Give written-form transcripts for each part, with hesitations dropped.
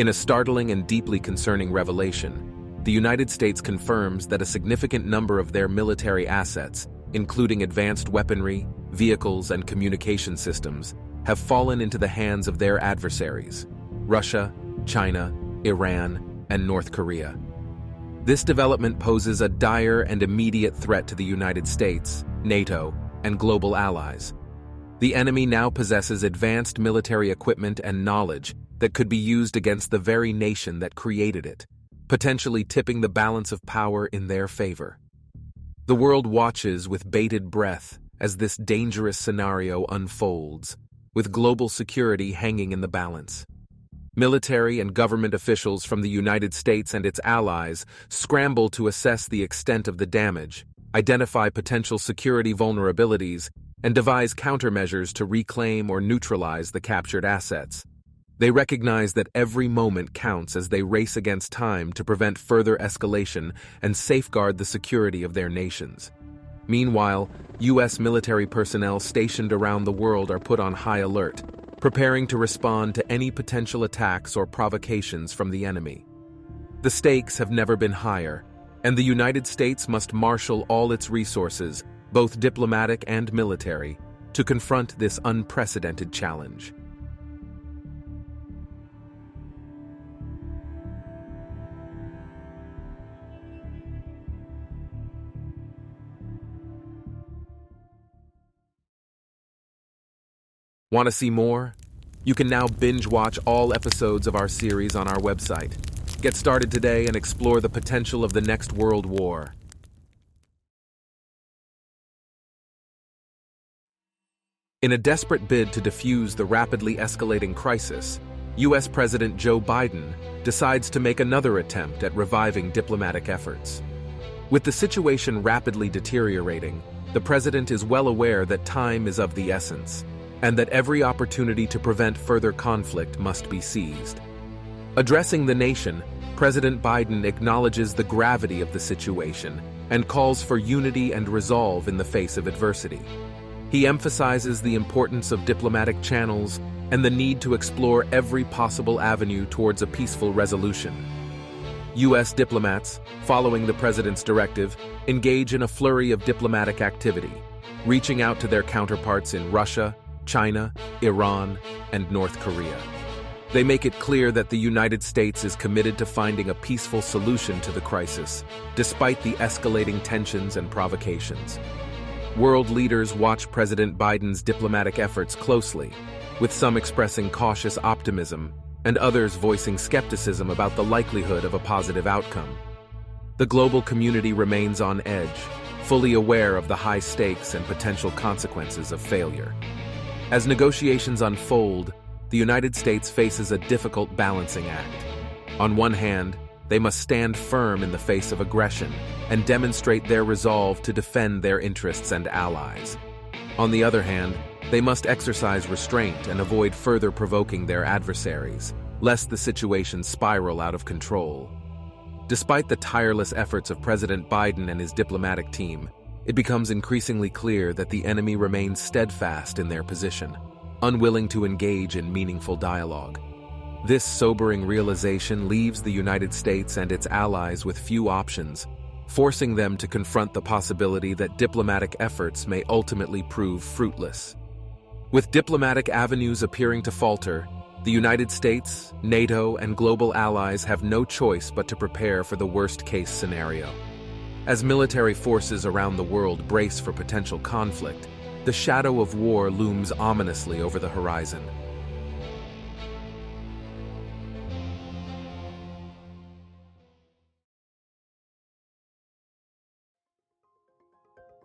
In a startling and deeply concerning revelation, the United States confirms that a significant number of their military assets, including advanced weaponry, vehicles, and communication systems, have fallen into the hands of their adversaries, Russia, China, Iran, and North Korea. This development poses a dire and immediate threat to the United States, NATO, and global allies. The enemy now possesses advanced military equipment and knowledge that could be used against the very nation that created it, potentially tipping the balance of power in their favor. The world watches with bated breath as this dangerous scenario unfolds, with global security hanging in the balance. Military and government officials from the United States and its allies scramble to assess the extent of the damage, identify potential security vulnerabilities, and devise countermeasures to reclaim or neutralize the captured assets. They recognize that every moment counts as they race against time to prevent further escalation and safeguard the security of their nations. Meanwhile, U.S. military personnel stationed around the world are put on high alert, preparing to respond to any potential attacks or provocations from the enemy. The stakes have never been higher, and the United States must marshal all its resources, both diplomatic and military, to confront this unprecedented challenge. Want to see more? You can now binge-watch all episodes of our series on our website. Get started today and explore the potential of the next world war. In a desperate bid to defuse the rapidly escalating crisis, U.S. President Joe Biden decides to make another attempt at reviving diplomatic efforts. With the situation rapidly deteriorating, the president is well aware that time is of the essence, and that every opportunity to prevent further conflict must be seized. Addressing the nation, President Biden acknowledges the gravity of the situation and calls for unity and resolve in the face of adversity. He emphasizes the importance of diplomatic channels and the need to explore every possible avenue towards a peaceful resolution. U.S. diplomats, following the president's directive, engage in a flurry of diplomatic activity, reaching out to their counterparts in Russia, China, Iran, and North Korea. They make it clear that the United States is committed to finding a peaceful solution to the crisis, despite the escalating tensions and provocations. World leaders watch President Biden's diplomatic efforts closely, with some expressing cautious optimism and others voicing skepticism about the likelihood of a positive outcome. The global community remains on edge, fully aware of the high stakes and potential consequences of failure. As negotiations unfold, the United States faces a difficult balancing act. On one hand, they must stand firm in the face of aggression and demonstrate their resolve to defend their interests and allies. On the other hand, they must exercise restraint and avoid further provoking their adversaries, lest the situation spiral out of control. Despite the tireless efforts of President Biden and his diplomatic team, it becomes increasingly clear that the enemy remains steadfast in their position, unwilling to engage in meaningful dialogue. This sobering realization leaves the United States and its allies with few options, forcing them to confront the possibility that diplomatic efforts may ultimately prove fruitless. With diplomatic avenues appearing to falter, the United States, NATO, and global allies have no choice but to prepare for the worst-case scenario. As military forces around the world brace for potential conflict, the shadow of war looms ominously over the horizon.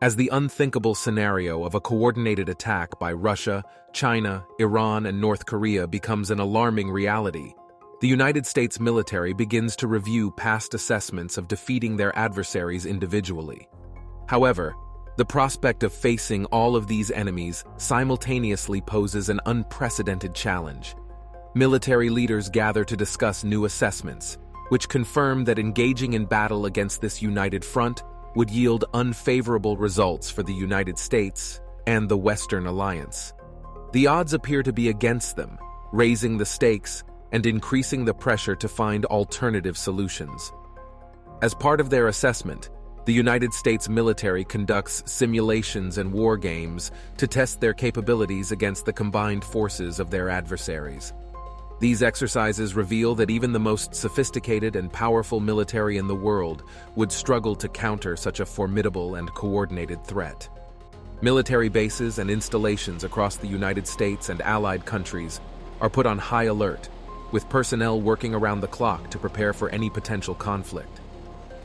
As the unthinkable scenario of a coordinated attack by Russia, China, Iran, and North Korea becomes an alarming reality, the United States military begins to review past assessments of defeating their adversaries individually. However, the prospect of facing all of these enemies simultaneously poses an unprecedented challenge. Military leaders gather to discuss new assessments, which confirm that engaging in battle against this united front would yield unfavorable results for the United States and the Western alliance. The odds appear to be against them, raising the stakes and increasing the pressure to find alternative solutions. As part of their assessment, the United States military conducts simulations and war games to test their capabilities against the combined forces of their adversaries. These exercises reveal that even the most sophisticated and powerful military in the world would struggle to counter such a formidable and coordinated threat. Military bases and installations across the United States and allied countries are put on high alert, with personnel working around the clock to prepare for any potential conflict.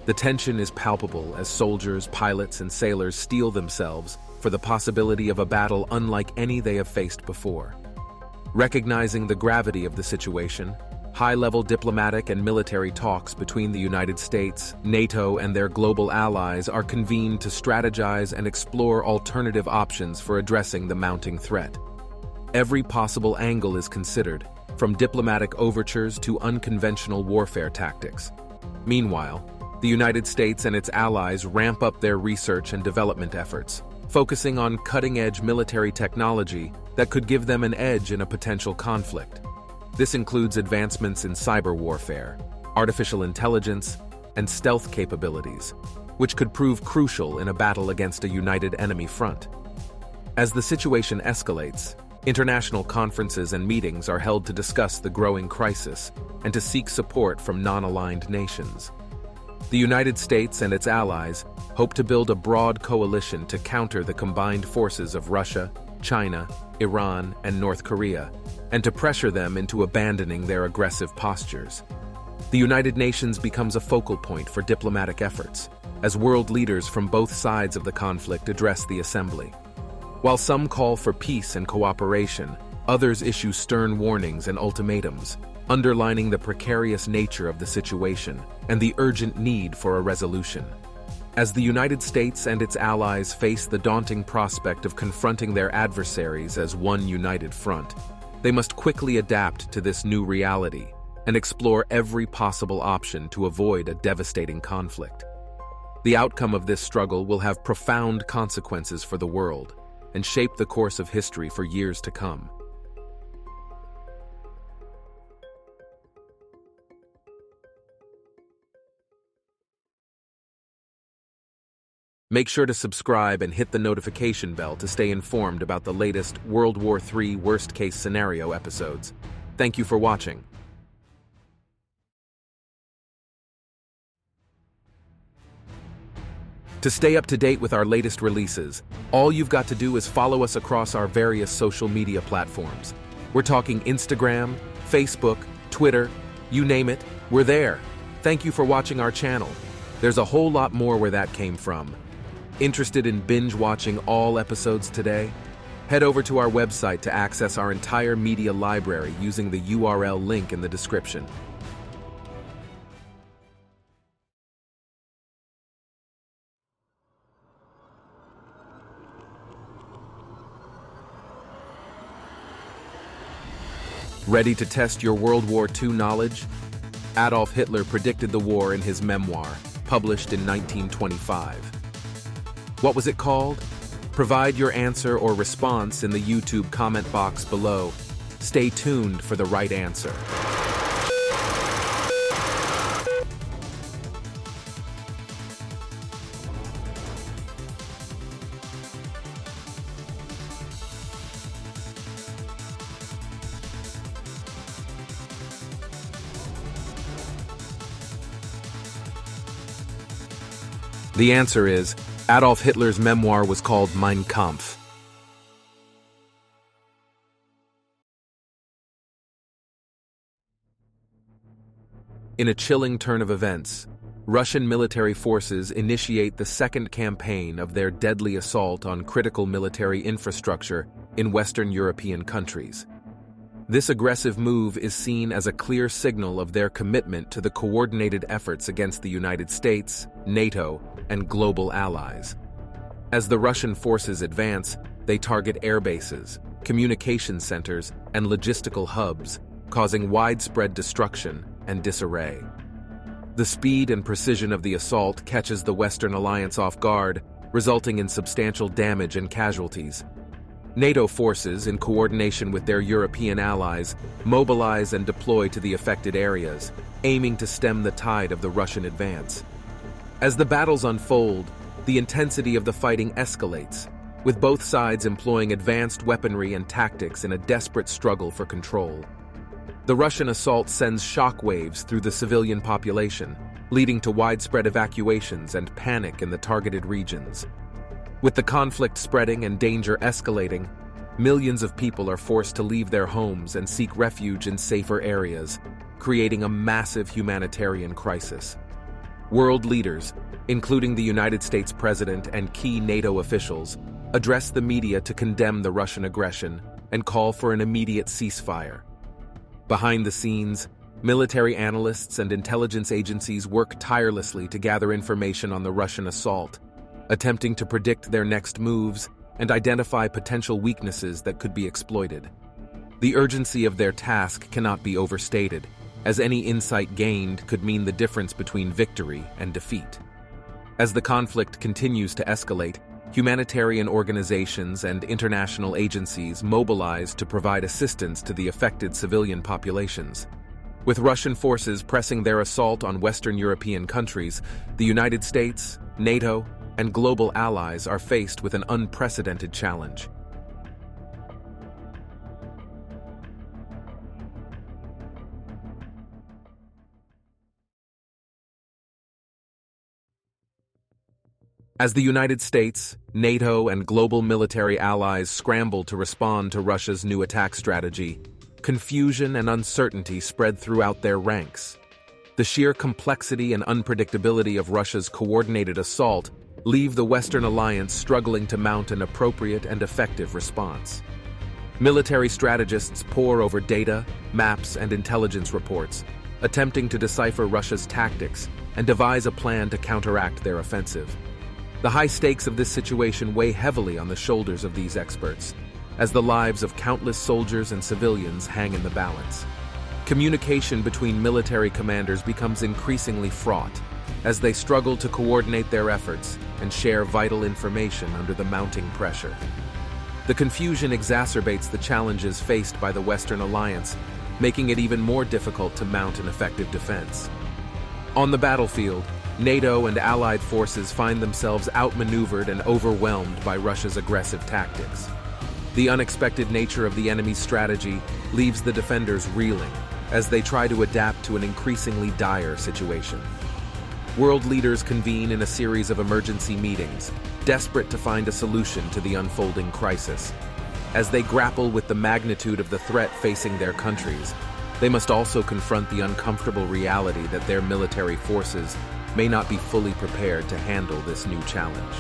The tension is palpable as soldiers, pilots, and sailors steel themselves for the possibility of a battle unlike any they have faced before. Recognizing the gravity of the situation, high-level diplomatic and military talks between the United States, NATO, and their global allies are convened to strategize and explore alternative options for addressing the mounting threat. Every possible angle is considered, from diplomatic overtures to unconventional warfare tactics. Meanwhile, the United States and its allies ramp up their research and development efforts, focusing on cutting-edge military technology that could give them an edge in a potential conflict. This includes advancements in cyber warfare, artificial intelligence, and stealth capabilities, which could prove crucial in a battle against a united enemy front. As the situation escalates, international conferences and meetings are held to discuss the growing crisis and to seek support from non-aligned nations. The United States and its allies hope to build a broad coalition to counter the combined forces of Russia, China, Iran, and North Korea, and to pressure them into abandoning their aggressive postures. The United Nations becomes a focal point for diplomatic efforts, as world leaders from both sides of the conflict address the assembly. While some call for peace and cooperation, others issue stern warnings and ultimatums, underlining the precarious nature of the situation and the urgent need for a resolution. As the United States and its allies face the daunting prospect of confronting their adversaries as one united front, they must quickly adapt to this new reality and explore every possible option to avoid a devastating conflict. The outcome of this struggle will have profound consequences for the world and shape the course of history for years to come. Make sure to subscribe and hit the notification bell to stay informed about the latest World War III worst-case scenario episodes. Thank you for watching. To stay up to date with our latest releases, all you've got to do is follow us across our various social media platforms. We're talking Instagram, Facebook, Twitter, you name it, we're there. Thank you for watching our channel. There's a whole lot more where that came from. Interested in binge-watching all episodes today? Head over to our website to access our entire media library using the URL link in the description. Ready to test your World War II knowledge? Adolf Hitler predicted the war in his memoir, published in 1925. What was it called? Provide your answer or response in the YouTube comment box below. Stay tuned for the right answer. The answer is, Adolf Hitler's memoir was called Mein Kampf. In a chilling turn of events, Russian military forces initiate the second campaign of their deadly assault on critical military infrastructure in Western European countries. This aggressive move is seen as a clear signal of their commitment to the coordinated efforts against the United States, NATO, and global allies. As the Russian forces advance, they target air bases, communication centers, and logistical hubs, causing widespread destruction and disarray. The speed and precision of the assault catches the Western Alliance off guard, resulting in substantial damage and casualties. NATO forces, in coordination with their European allies, mobilize and deploy to the affected areas, aiming to stem the tide of the Russian advance. As the battles unfold, the intensity of the fighting escalates, with both sides employing advanced weaponry and tactics in a desperate struggle for control. The Russian assault sends shockwaves through the civilian population, leading to widespread evacuations and panic in the targeted regions. With the conflict spreading and danger escalating, millions of people are forced to leave their homes and seek refuge in safer areas, creating a massive humanitarian crisis. World leaders, including the United States President and key NATO officials, address the media to condemn the Russian aggression and call for an immediate ceasefire. Behind the scenes, military analysts and intelligence agencies work tirelessly to gather information on the Russian assault, attempting to predict their next moves and identify potential weaknesses that could be exploited. The urgency of their task cannot be overstated, as any insight gained could mean the difference between victory and defeat. As the conflict continues to escalate, humanitarian organizations and international agencies mobilize to provide assistance to the affected civilian populations. With Russian forces pressing their assault on Western European countries, the United States, NATO, and global allies are faced with an unprecedented challenge. As the United States, NATO, and global military allies scramble to respond to Russia's new attack strategy, confusion and uncertainty spread throughout their ranks. The sheer complexity and unpredictability of Russia's coordinated assault leave the Western alliance struggling to mount an appropriate and effective response. Military strategists pore over data, maps, and intelligence reports, attempting to decipher Russia's tactics and devise a plan to counteract their offensive. The high stakes of this situation weigh heavily on the shoulders of these experts, as the lives of countless soldiers and civilians hang in the balance. Communication between military commanders becomes increasingly fraught, as they struggle to coordinate their efforts and share vital information under the mounting pressure. The confusion exacerbates the challenges faced by the Western alliance, making it even more difficult to mount an effective defense. On the battlefield, NATO and allied forces find themselves outmaneuvered and overwhelmed by Russia's aggressive tactics. The unexpected nature of the enemy's strategy leaves the defenders reeling as they try to adapt to an increasingly dire situation. World leaders convene in a series of emergency meetings, desperate to find a solution to the unfolding crisis. As they grapple with the magnitude of the threat facing their countries, they must also confront the uncomfortable reality that their military forces may not be fully prepared to handle this new challenge.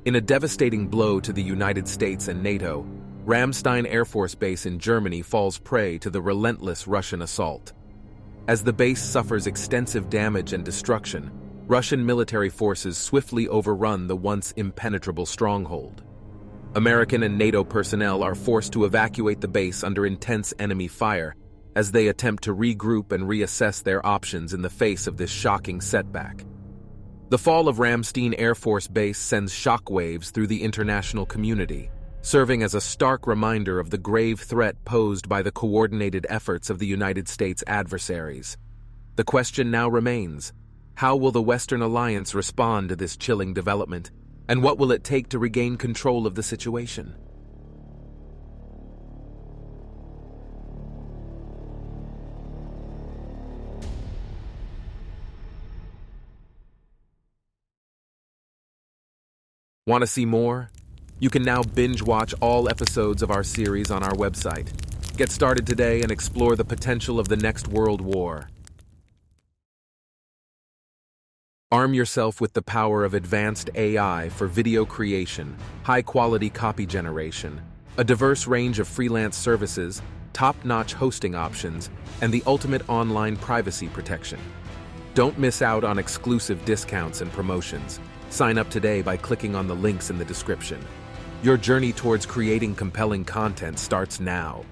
In a devastating blow to the United States and NATO, Ramstein Air Force Base in Germany falls prey to the relentless Russian assault. As the base suffers extensive damage and destruction, Russian military forces swiftly overrun the once impenetrable stronghold. American and NATO personnel are forced to evacuate the base under intense enemy fire as they attempt to regroup and reassess their options in the face of this shocking setback. The fall of Ramstein Air Force Base sends shockwaves through the international community, serving as a stark reminder of the grave threat posed by the coordinated efforts of the United States adversaries. The question now remains: how will the Western alliance respond to this chilling development? And what will it take to regain control of the situation? Want to see more? You can now binge watch all episodes of our series on our website. Get started today and explore the potential of the next world war. Arm yourself with the power of advanced AI for video creation, high-quality copy generation, a diverse range of freelance services, top-notch hosting options, and the ultimate online privacy protection. Don't miss out on exclusive discounts and promotions. Sign up today by clicking on the links in the description. Your journey towards creating compelling content starts now.